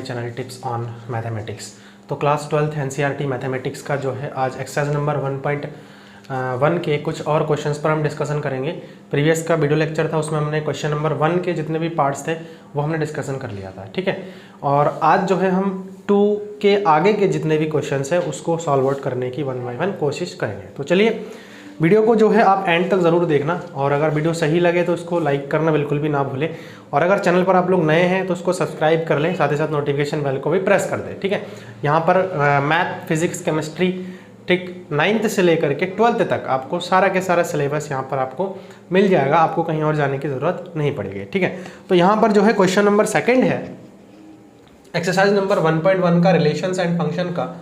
Channel tips on mathematics. तो class 12th NCERT mathematics का जो है आज एक्सरसाइज नंबर 1.1 के कुछ और क्वेश्चंस पर हम डिस्कशन करेंगे। प्रीवियस का वीडियो लेक्चर था, उसमें हमने क्वेश्चन नंबर 1 के जितने भी पार्ट्स थे वो हमने डिस्कशन कर लिया था, ठीक है। और आज जो है हम 2 के आगे के जितने भी क्वेश्चंस है उसको सॉल्व आउट करने की 1 बाय 1 कोशिश करेंगे। तो चलिए वीडियो को जो है आप एंड तक ज़रूर देखना, और अगर वीडियो सही लगे तो इसको लाइक करना बिल्कुल भी ना भूलें, और अगर चैनल पर आप लोग नए हैं तो उसको सब्सक्राइब कर लें, साथ ही साथ नोटिफिकेशन बेल को भी प्रेस कर दें, ठीक है। यहाँ पर मैथ, फिजिक्स, केमिस्ट्री, ठीक 9th से लेकर के 12th तक आपको सारा के सारा सिलेबस यहाँ पर आपको मिल जाएगा, आपको कहीं और जाने की ज़रूरत नहीं पड़ेगी, ठीक है। तो यहाँ पर जो है क्वेश्चन नंबर 2 है, एक्सरसाइज नंबर 1.1 का रिलेशंस एंड फंक्शन का।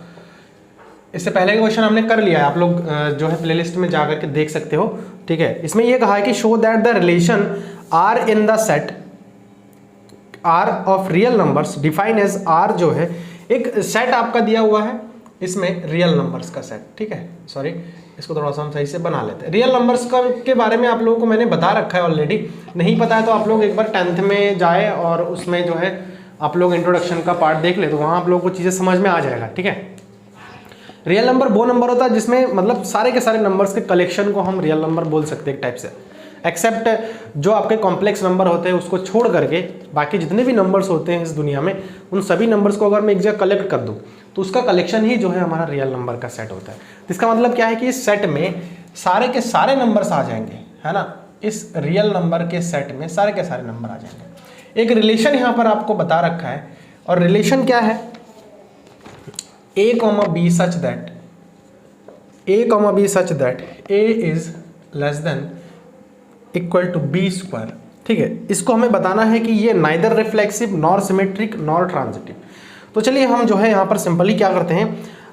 इससे पहले का क्वेश्चन हमने कर लिया है, आप लोग जो है प्लेलिस्ट में जाकर के देख सकते हो, ठीक है। इसमें यह कहा है कि show that the relation R in the set R of real numbers define as R, जो है एक सेट आपका दिया हुआ है, इसमें रियल नंबर्स का सेट, ठीक है। सॉरी, इसको थोड़ा सा हम सही से बना लेते हैं। रियल नंबर्स का के बारे में आप लोगों को मैंने बता रखा है ऑलरेडी, नहीं पता है तो आप लोग एक बार 10th में जाए और उसमें जो है आप लोग इंट्रोडक्शन का पार्ट देख ले, तो वहाँ आप लोगों को चीज़ें समझ में आ जाएगा, ठीक है। रियल नंबर वो नंबर होता है जिसमें मतलब सारे के सारे नंबर्स के कलेक्शन को हम रियल नंबर बोल सकते हैं एक टाइप से, एक्सेप्ट जो आपके कॉम्प्लेक्स नंबर होते हैं उसको छोड़ करके बाकी जितने भी नंबर्स होते हैं इस दुनिया में, उन सभी नंबर्स को अगर मैं एक जगह कलेक्ट कर दूं तो उसका कलेक्शन ही जो है हमारा रियल नंबर का सेट होता है। इसका मतलब क्या है कि इस सेट में सारे के सारे नंबर्स आ जाएंगे, है ना। इस रियल नंबर के सेट में सारे के सारे नंबर आ जाएंगे। एक रिलेशन यहाँ पर आपको बता रखा है, और रिलेशन क्या है, a, b such that a is less than equal to b square, ठीक है। इसको हमें बताना है कि ये neither reflexive nor symmetric nor transitive. तो चलिए हम जो है यहाँ पर सिंपली क्या करते हैं,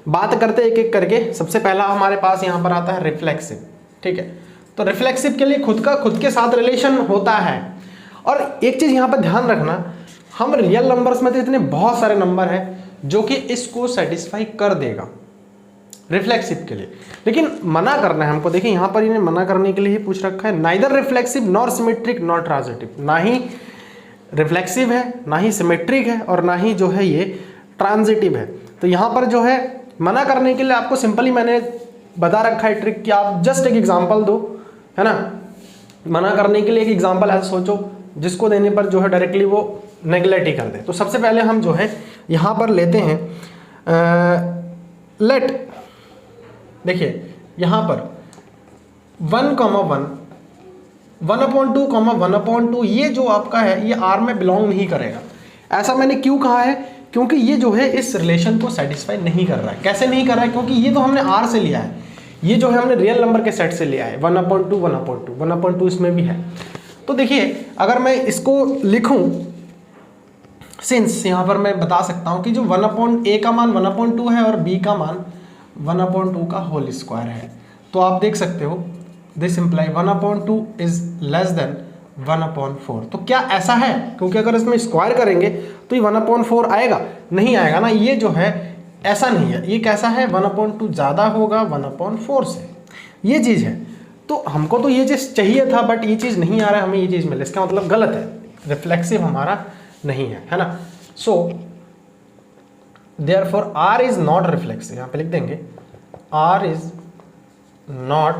बात करते हैं एक एक करके। सबसे पहला हमारे पास यहाँ पर आता है रिफ्लेक्सिव, ठीक है। तो रिफ्लेक्सिव के लिए खुद के साथ रिलेशन होता है। और एक चीज़ यहाँ पर ध्यान रखना, हम रियल नंबर्स में तो इतने बहुत सारे नंबर हैं जो कि इसको सेटिस्फाई कर देगा रिफ्लेक्सिव के लिए, लेकिन मना करना है हमको। देखिए यहाँ पर इन्हें मना करने के लिए ही पूछ रखा है, neither reflexive nor symmetric nor transitive, ना ही रिफ्लेक्सिव है, ना ही सिमेट्रिक है, और ना ही जो है ये ट्रांजिटिव है। तो यहाँ पर जो है मना करने के लिए आपको सिंपली मैंने बता रखा है ट्रिक कि आप जस्ट एक एग्जाम्पल दो, है ना। मना करने के लिए एक एग्जाम्पल ऐसा सोचो जिसको देने पर जो है डायरेक्टली वो नेगलेक्ट ही कर दे। तो सबसे पहले हम जो है यहाँ पर लेते हैं लेट, देखिए यहाँ पर 1,1 1/2 1/2 ये जो आपका है ये R में बिलोंग नहीं करेगा। ऐसा मैंने क्यों कहा है, क्योंकि ये जो है इस रिलेशन को सेटिस्फाई नहीं कर रहा है। कैसे नहीं कर रहा है, क्योंकि ये तो हमने R से लिया है, ये जो है हमने रियल नंबर के सेट से लिया है। 1/2 इसमें भी है। तो देखिए अगर मैं इसको लिखूं, सिंस यहाँ पर मैं बता सकता हूँ कि जो a का मान 1/2 है और b का मान 1/2 का होल स्क्वायर है, तो आप देख सकते हो this imply 1/2 is less then 1/4। तो क्या ऐसा है, क्योंकि अगर इसमें स्क्वायर करेंगे तो ये 1/4 आएगा, नहीं आएगा ना। ये जो है ऐसा नहीं है, ये कैसा है, 1/2 ज़्यादा होगा 1/4 से, ये चीज़ है। तो हमको तो ये चीज़ चाहिए था, बट ये चीज़ नहीं आ रहा है, हमें ये चीज़ मिले, इसका मतलब गलत है, रिफ्लेक्सिव हमारा नहीं है ना। So therefore R is not reflexive, यहाँ पे लिख देंगे R इज नॉट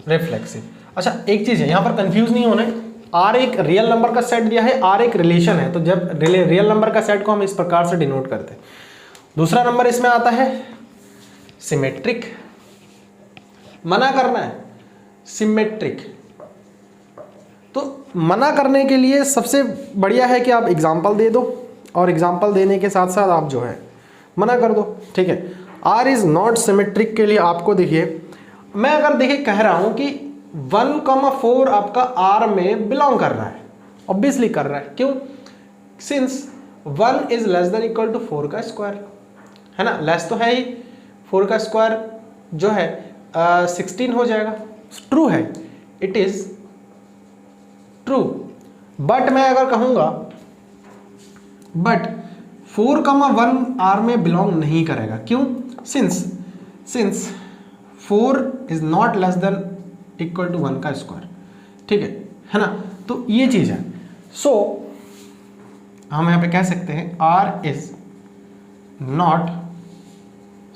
रिफ्लेक्सिव। अच्छा एक चीज़ है, यहाँ पर कंफ्यूज नहीं होना है, R एक रियल नंबर का सेट दिया है, R एक रिलेशन है, तो जब रियल नंबर का सेट को हम इस प्रकार से डिनोट करते हैं। दूसरा नंबर इसमें आता है सिमेट्रिक, मना करना है सिमेट्रिक। तो मना करने के लिए सबसे बढ़िया है कि आप एग्जाम्पल दे दो, और एग्जाम्पल देने के साथ साथ आप जो है मना कर दो, ठीक है। R इज नॉट सिमेट्रिक के लिए आपको देखिए, मैं अगर देखिए कह रहा हूं कि 1,4 आपका R में बिलोंग कर रहा है, ऑब्वियसली कर रहा है, क्यों, since 1 is less than equal to 4 का स्क्वायर, है ना। लेस तो है ही, 4 का स्क्वायर जो है 16 हो जाएगा, ट्रू है, इट इज ट्रू। बट मैं अगर कहूंगा बट 4,1 R में बिलोंग नहीं करेगा, क्यों, since 4 is not less than equal to 1 का स्क्वायर, ठीक है ना। तो ये चीज है। सो हम यहाँ पे कह सकते हैं R इज नॉट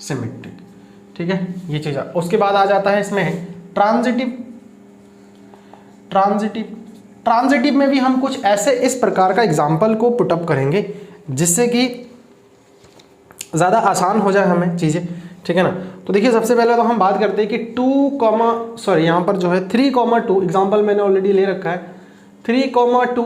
सिमेट्रिक। ठीक है, ये चीज। उसके बाद आ जाता है इसमें ट्रांजिटिव। ट्रांजिटिव में भी हम कुछ ऐसे इस प्रकार का एग्जाम्पल को पुटअप करेंगे जिससे कि ज़्यादा आसान हो जाए हमें चीज़ें। ठीक है ना। तो देखिए सबसे पहले तो हम बात करते हैं कि यहाँ पर जो है 3,2 एग्जाम्पल मैंने ऑलरेडी ले रखा है। 3,2,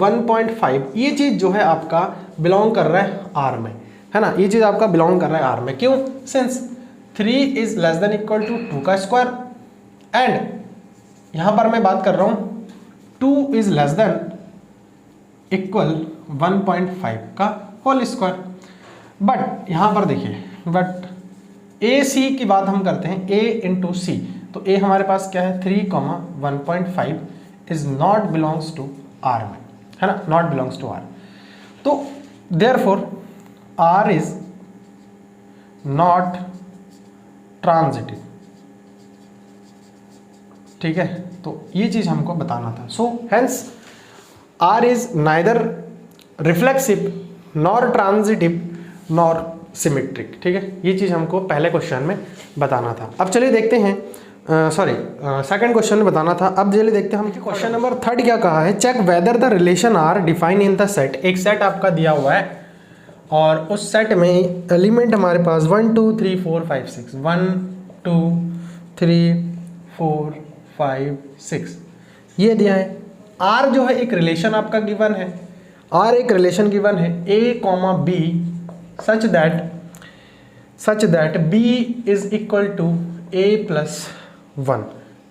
1.5 ये चीज़ जो है आपका बिलोंग कर रहा है R में, है ना। ये चीज़ आपका बिलोंग कर रहा है R में। क्यों? Since 3 is less than equal to 2 का स्क्वायर एंड यहाँ पर मैं बात कर रहा हूँ 2 इज लेस देन इक्वल 1.5 का होल स्क्वायर। बट यहाँ पर देखिए, बट ए सी की बात हम करते हैं, A इंटू सी। तो A हमारे पास क्या है 3,1.5 is not belongs to R में, है ना, नॉट बिलोंग्स टू R। तो therefore R is not transitive. ठीक है, तो ये चीज हमको बताना था। So hence R is neither reflexive nor transitive nor symmetric. ठीक है, ये चीज हमको पहले क्वेश्चन में बताना था। अब चलिए देखते हैं, सेकंड क्वेश्चन में बताना था। अब चलिए देखते हैं हम क्वेश्चन नंबर 3 क्या कहा है। Check whether the relation R define in the set. एक सेट आपका दिया हुआ है और उस सेट में एलिमेंट हमारे पास 1 2 3 4 5 6 1 2 3 4 5 6 ये दिया है। आर जो है एक रिलेशन आपका गिवन है, आर एक रिलेशन गिवन है a, b such that b is equal to a plus 1,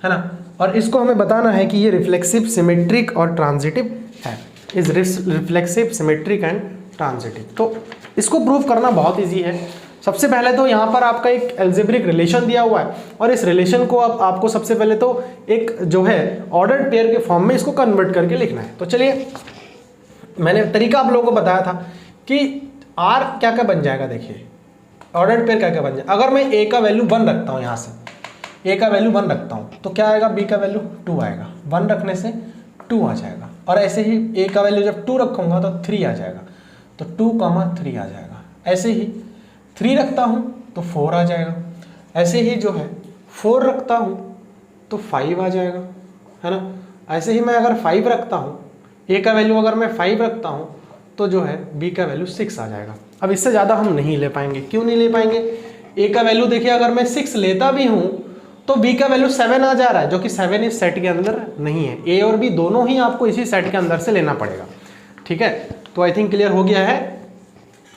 है ना। और इसको हमें बताना है कि ये रिफ्लेक्सिव, सिमेट्रिक और ट्रांजिटिव है। Is reflexive, symmetric and transitive. तो इसको प्रूव करना बहुत इजी है। सबसे पहले तो यहाँ पर आपका एक एल्जेब्रिक रिलेशन दिया हुआ है और इस रिलेशन को अब आपको सबसे पहले तो एक जो है ऑर्डर्ड पेयर के फॉर्म में इसको कन्वर्ट करके लिखना है। तो चलिए, मैंने तरीका आप लोगों को बताया था कि R क्या क्या बन जाएगा। देखिए ऑर्डर्ड पेयर क्या क्या बन जाएगा। अगर मैं A का वैल्यू 1 रखता हूँ, यहाँ से A का वैल्यू 1 रखता हूँ तो क्या आएगा, B का वैल्यू 2 आएगा। 1 रखने से 2 आ जाएगा। और ऐसे ही A का वैल्यू जब 2 रखूँगा तो 3 आ जाएगा, तो 2,3 आ जाएगा। ऐसे ही 3 रखता हूँ तो 4 आ जाएगा। ऐसे ही जो है 4 रखता हूँ तो 5 आ जाएगा, है ना। ऐसे ही मैं अगर 5 रखता हूँ, A का वैल्यू अगर मैं 5 रखता हूँ तो जो है B का वैल्यू 6 आ जाएगा। अब इससे ज़्यादा हम नहीं ले पाएंगे। क्यों नहीं ले पाएंगे? A का वैल्यू देखिए, अगर मैं 6 लेता भी हूँ तो B का वैल्यू 7 आ जा रहा है, जो कि 7 इस सेट के अंदर नहीं है। A और B दोनों ही आपको इसी सेट के अंदर से लेना पड़ेगा। ठीक है, तो आई थिंक क्लियर हो गया है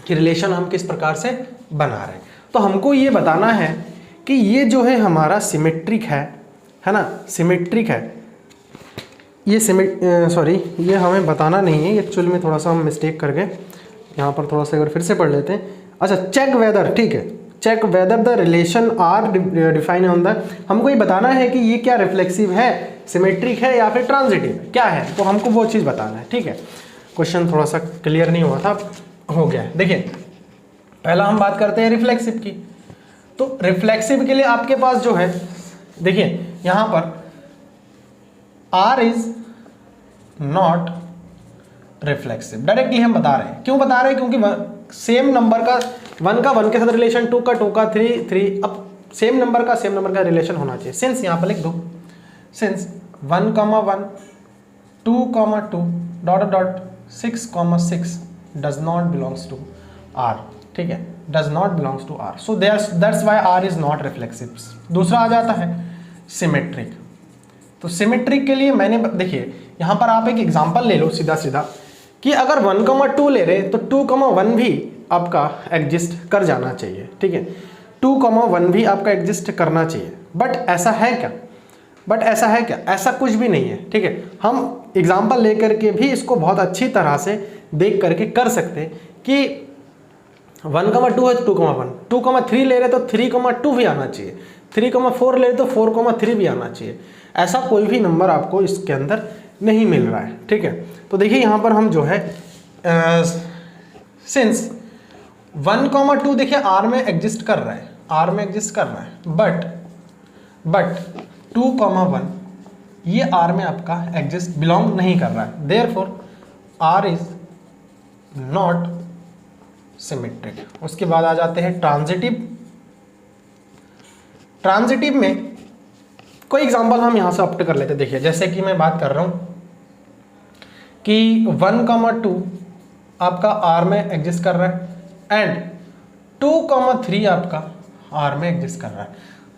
कि रिलेशन हम किस प्रकार से बना रहे हैं। तो हमको ये बताना है कि ये जो है हमारा सिमेट्रिक है ना, सिमेट्रिक है। ये ये हमें बताना नहीं है, एक्चुअल में थोड़ा सा हम मिस्टेक कर गए यहाँ पर। थोड़ा सा अगर फिर से पढ़ लेते हैं। अच्छा, चेक वेदर, ठीक है, check whether the relation R define on the. हमको ये बताना है कि ये क्या रिफ्लेक्सिव है, सिमेट्रिक है या फिर ट्रांजिटिव है, क्या है, तो हमको वो चीज़ बताना है। ठीक है, क्वेश्चन थोड़ा सा क्लियर नहीं हुआ था, हो गया है। देखिए पहला हम बात करते हैं रिफ्लेक्सिव की। तो रिफ्लेक्सिव के लिए आपके पास जो है, देखिए यहाँ पर R is not reflexive. Directly हम बता रहे हैं। क्यों बता रहे हैं? क्योंकि सेम नंबर का 1 का 1 के साथ रिलेशन, 2 का 2 का 3, अब सेम नंबर का रिलेशन होना चाहिए। सिंस यहाँ पर लिख दो, since 1, 1 2, 2 dot 6, does not belongs to R। ठीक है, does not belongs to R, so that's why R is not reflexive. दूसरा आ जाता है सिमेट्रिक। तो सिमेट्रिक के लिए मैंने, देखिए यहाँ पर आप एक एग्जांपल ले लो सीधा कि अगर 1, 2 ले रहे तो 2, 1 भी आपका एग्जिस्ट कर जाना चाहिए। ठीक है, 2, 1 भी आपका एग्जिस्ट करना चाहिए। बट ऐसा है क्या? ऐसा कुछ भी नहीं है। ठीक है, हम एग्जांपल लेकर के भी इसको बहुत अच्छी तरह से देख करके कर सकते हैं कि 1, 2 है तो 2, 1, 2, 3 ले रहे तो 3, 2 भी आना चाहिए, 3, 4 ले रहे तो 4, 3 भी आना चाहिए। ऐसा कोई भी नंबर आपको इसके अंदर नहीं मिल रहा है। ठीक है, तो देखिए यहाँ पर हम जो है सिंस 1, 2 देखिए R में एग्जिस्ट कर रहा है, बट 2, 1 ये आर में आपका एग्जिस्ट बिलोंग नहीं कर रहा है, therefore R is not symmetric. उसके बाद आ जाते हैं ट्रांजिटिव। ट्रांजिटिव में कोई एग्जांपल हम यहां से ऑप्ट कर लेते हैं। देखिए जैसे कि मैं बात कर रहा हूं कि 1,2 आपका आर में एग्जिस्ट कर रहा है एंड 2,3 आपका आर में एग्जिस्ट कर रहा है।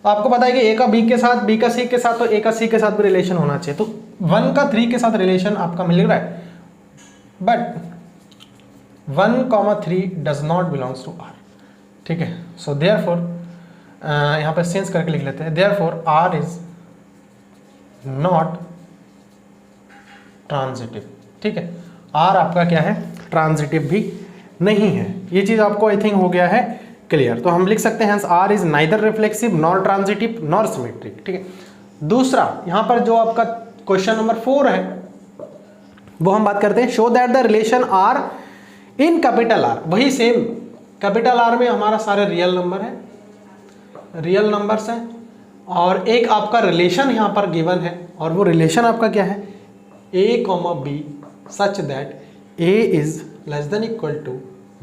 आपको पता है कि ए का बी के साथ, बी का सी के साथ, तो ए का सी के साथ भी रिलेशन होना चाहिए। तो 1 का 3 के साथ रिलेशन आपका मिल रहा है, but 1,3 does not belongs to R. ठीक है, सो देयरफॉर यहाँ पर चेंज करके लिख लेते हैं, therefore R is not transitive. ठीक है, आर आपका क्या है, ट्रांजिटिव भी नहीं है। ये चीज आपको आई थिंक हो गया है क्लियर। तो हम लिख सकते हैं R is neither reflexive nor transitive nor symmetric. ठीक है, दूसरा यहाँ पर जो आपका क्वेश्चन नंबर 4 है वो हम बात करते हैं, show that the relation R in capital R. वही सेम, कैपिटल आर में हमारा सारे रियल नंबर है, रियल नंबर्स हैं, और एक आपका रिलेशन यहाँ पर गिवन है, और वो रिलेशन आपका क्या है, a, b such that a is less than equal to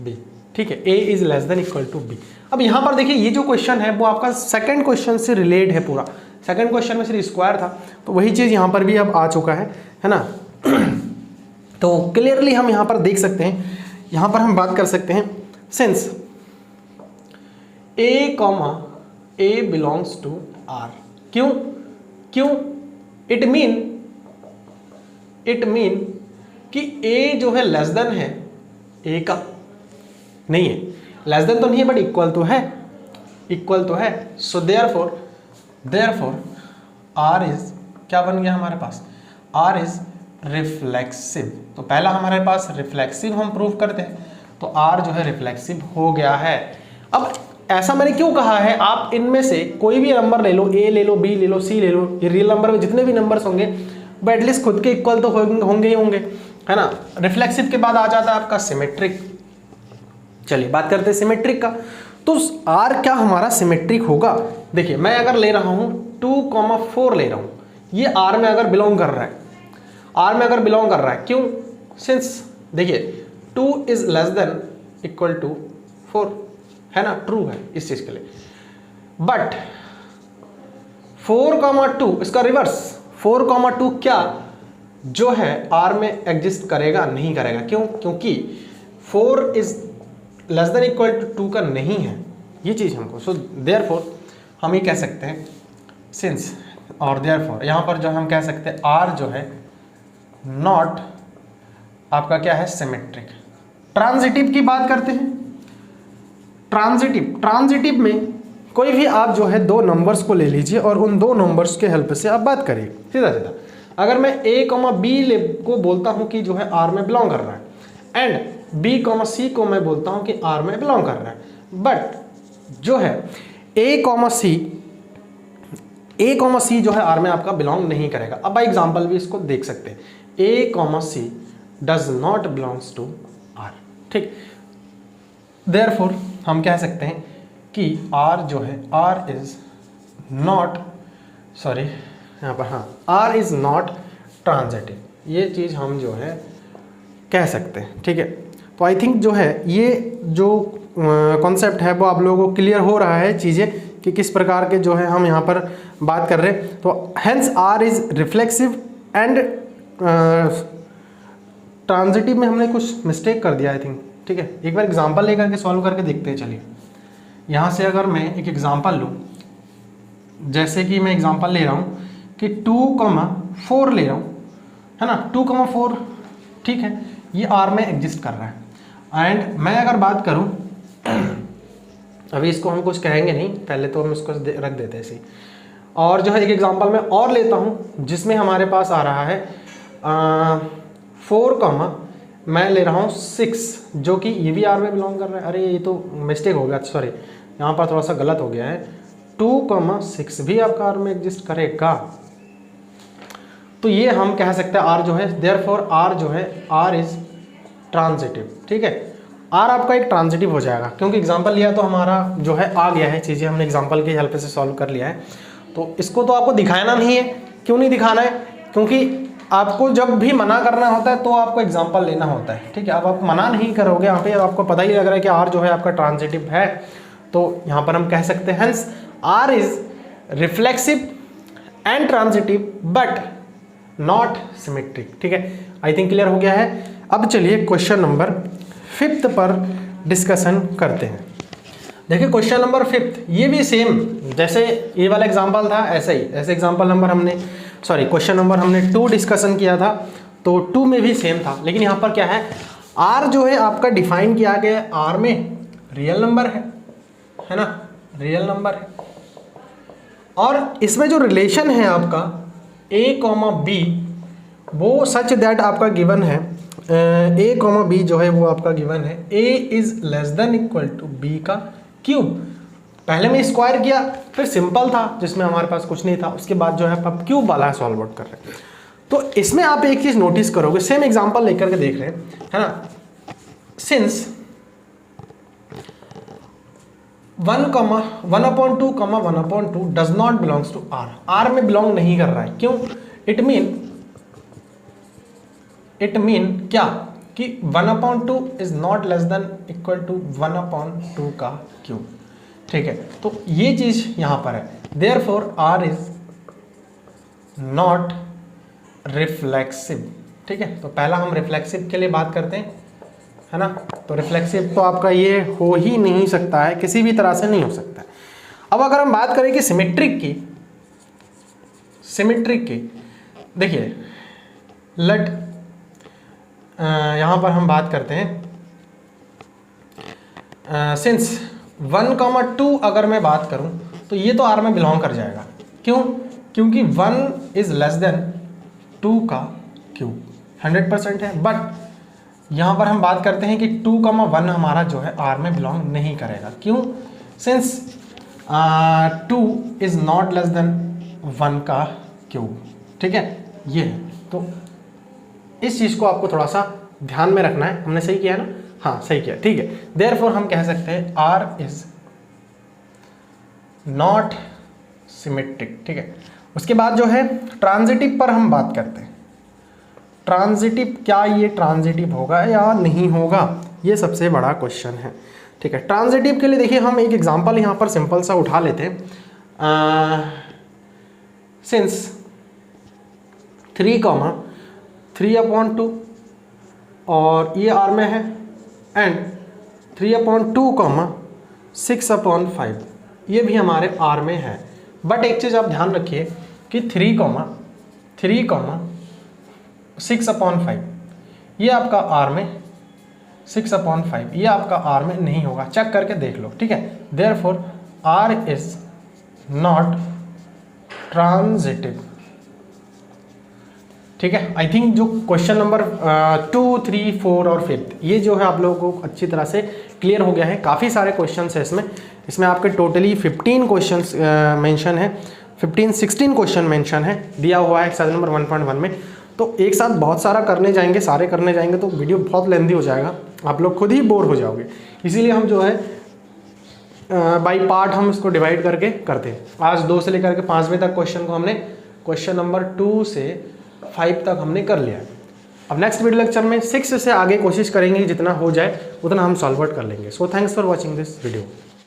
b। ठीक है, a is less than equal to b। अब यहाँ पर देखिए ये जो क्वेश्चन है वो आपका सेकंड क्वेश्चन से रिलेट है पूरा। सेकंड क्वेश्चन में सिर्फ स्क्वायर था, तो वही चीज़ यहाँ पर भी अब आ चुका है ना। तो क्लियरली हम यहाँ पर देख सकते हैं, यहाँ पर हम बात कर सकते हैं since a belongs to r। क्यों क्यों इट मीन कि a जो है लेस देन है a का, नहीं है, लेस देन तो नहीं है बट इक्वल तो है, इक्वल तो है। सो देयरफॉर r इज क्या बन गया हमारे पास, r इज रिफ्लेक्सिव। तो पहला हमारे पास रिफ्लेक्सिव हम प्रूव करते हैं, तो r जो है रिफ्लेक्सिव हो गया है। अब ऐसा मैंने क्यों कहा है, आप इनमें से कोई भी नंबर ले लो, a ले लो, b ले लो, c ले लो, ये रियल नंबर में जितने भी नंबर्स होंगे वो एटलीस्ट खुद के इक्वल तो होंगे ही होंगे, है ना। रिफ्लेक्सिव के बाद आ जाता है आपका सिमेट्रिक। चलिए बात करते हैं सिमेट्रिक का। तो r क्या हमारा सिमेट्रिक होगा। देखिए मैं अगर ले रहा हूं 2,4 ले रहा हूं, ये r में अगर बिलोंग कर रहा है, r में अगर बिलोंग कर रहा है, क्यों, सिंस देखिए 2 is less than equal to 4, है ना, ट्रू है इस चीज के लिए। बट 4,2 इसका रिवर्स, 4,2 क्या जो है r में एग्जिस्ट करेगा, नहीं करेगा। क्यों, क्योंकि 4 is less than equal to 2 का नहीं है ये चीज हमको। सो देयरफॉर हम ये कह सकते हैं सिंस, और देयरफॉर यहाँ पर जो हम कह सकते हैं r जो है नॉट आपका क्या है, सिमेट्रिक। ट्रांजिटिव की बात करते हैं। ट्रांजिटिव में कोई भी आप जो है दो नंबर्स को ले लीजिए और उन दो नंबर्स के हेल्प से आप बात करिए सीधा सीधा। अगर मैं a, b को बोलता हूं कि जो है r में बिलोंग कर रहा है, एंड b, c को मैं बोलता हूं कि r में बिलोंग कर रहा है, बट जो है a, c जो है r में आपका बिलोंग नहीं करेगा। अब बाई एग्जाम्पल भी इसको देख सकते हैं, a, c does not belongs to r। ठीक, देयरफॉर हम कह सकते हैं कि r जो है r इज नॉट, सॉरी यहाँ पर हाँ, r इज नॉट ट्रांजिटिव। ये चीज़ हम जो है कह सकते हैं। ठीक है, तो आई थिंक जो है ये जो कॉन्सेप्ट है वो आप लोगों को क्लियर हो रहा है चीज़ें कि किस प्रकार के जो है हम यहाँ पर बात कर रहे हैं। तो hence r is reflexive and transitive में हमने कुछ मिस्टेक कर दिया आई थिंक। ठीक है, एक बार एग्जांपल लेकर के सॉल्व करके देखते हैं। चलिए यहाँ से अगर मैं एक एग्जांपल लूँ, जैसे कि मैं एग्जांपल ले रहा हूँ कि 2,4 ले रहा हूँ, है ना, 2,4 ठीक है, ये r में एग्जिस्ट कर रहा है। एंड मैं अगर बात करूँ, अभी इसको हम कुछ कहेंगे नहीं, पहले तो हम इसको रख देते हैं ऐसे। और जो है एक एग्जांपल मैं और लेता हूँ जिसमें हमारे पास आ रहा है 4, मैं ले रहा हूँ 6, जो कि ये भी r में बिलोंग कर रहा है। अरे ये तो मिस्टेक हो गया, सॉरी यहाँ पर थोड़ा सा गलत हो गया है। 2,6 भी आपका r में एग्जिस्ट करेगा, तो ये हम कह सकते हैं r जो है, देयरफॉर r जो है r इज ट्रांजिटिव। ठीक है, r आपका एक ट्रांजिटिव हो जाएगा, क्योंकि एग्जांपल लिया तो हमारा जो है आ गया है, चीज़ें हमने एग्जांपल की हेल्प से सॉल्व कर लिया है। तो इसको तो आपको दिखाना नहीं है, क्यों नहीं दिखाना है, क्योंकि आपको जब भी मना करना होता है तो आपको एग्जाम्पल लेना होता है, ठीक है। अब आप मना नहीं करोगे यहाँ पे, आपको पता ही लग रहा है कि आर जो है आपका ट्रांजिटिव है, तो यहाँ पर हम कह सकते हैं hence R is reflexive and transitive but not symmetric, ठीक है। आई थिंक क्लियर हो गया है। अब चलिए क्वेश्चन नंबर 5 पर डिस्कशन करते हैं। देखिए क्वेश्चन नंबर 5 ये भी सेम जैसे ये वाला एग्जांपल था ऐसे ही, ऐसे एग्जांपल नंबर क्वेश्चन नंबर हमने 2 डिस्कशन किया था, तो 2 में भी सेम था, लेकिन यहाँ पर क्या है, आर जो है आपका डिफाइन किया गया है, आर में रियल नंबर है ना, रियल नंबर है। और इसमें जो रिलेशन है आपका a, b वो सच दैट आपका गिवन है, a, b जो है वो आपका गिवन है, a is less than equal to b का क्यूब। पहले में स्क्वायर किया, फिर सिंपल था जिसमें हमारे पास कुछ नहीं था, उसके बाद जो है अब क्यूब वाला सॉल्व आउट कर रहे हैं। तो इसमें आप एक चीज नोटिस करोगे, सेम एग्जांपल लेकर के देख रहे हैं, है ना। Since 1/2 does not belongs to R, R में बिलोंग नहीं कर रहा है, क्यों? इट मीन क्या कि 1/2 is not less than equal to 1/2 का क्यूब, ठीक है। तो ये चीज यहां पर है, therefore R is not reflexive, ठीक है। तो पहला हम रिफ्लेक्सिव के लिए बात करते हैं, है ना। तो रिफ्लेक्सिव तो आपका ये हो ही नहीं सकता है, किसी भी तरह से नहीं हो सकता है। अब अगर हम बात करें कि सिमेट्रिक की देखिए लेट यहां पर हम बात करते हैं सिंस 1,2 अगर मैं बात करूं तो ये तो आर में बिलोंग कर जाएगा, क्यों? क्योंकि 1 इज लेस देन 2 का क्यूब 100% है। बट यहां पर हम बात करते हैं कि 2,1 हमारा जो है आर में बिलोंग नहीं करेगा, क्यों? Since 2 is not less then 1 का क्यूब, ठीक है। ये है, तो इस चीज को आपको थोड़ा सा ध्यान में रखना है। हमने सही किया ना? हाँ सही किया, ठीक है। देयरफॉर हम कह सकते हैं आर इज नॉट सिमेट्रिक, ठीक है। उसके बाद जो है ट्रांजिटिव पर हम बात करते हैं। ट्रांजिटिव, क्या ये ट्रांजिटिव होगा या नहीं होगा, ये सबसे बड़ा क्वेश्चन है, ठीक है। ट्रांजिटिव के लिए देखिए हम एक एग्जांपल यहाँ पर सिंपल सा उठा लेते हैं। सिंस 3,3/2 और ये आर में है, एंड 3/2, 6/5 ये भी हमारे आर में है। बट एक चीज़ आप ध्यान रखिए कि 3,6/5 ये आपका आर में 6/5 ये आपका आर में नहीं होगा, चेक करके देख लो, ठीक है। Therefore R is not transitive, ठीक है। आई थिंक जो क्वेश्चन नंबर 2, 3, 4 और 5 ये जो है आप लोगों को अच्छी तरह से क्लियर हो गया है। काफ़ी सारे क्वेश्चन है इसमें आपके टोटली 15 क्वेश्चन मेंशन है, 16 क्वेश्चन मेंशन है, दिया हुआ है एक्सरसाइज नंबर 1.1 में। तो एक साथ बहुत सारे करने जाएंगे तो वीडियो बहुत लेंथी हो जाएगा, आप लोग खुद ही बोर हो जाओगे। इसीलिए हम जो है बाई पार्ट हम इसको डिवाइड करके करते हैं। आज 2 से लेकर के 5वें तक क्वेश्चन को हमने क्वेश्चन नंबर 2 से 5 तक हमने कर लिया है। अब नेक्स्ट वीडियो लेक्चर में 6 से आगे कोशिश करेंगे, जितना हो जाए उतना हम सॉल्व आउट कर लेंगे। So thanks for watching this video.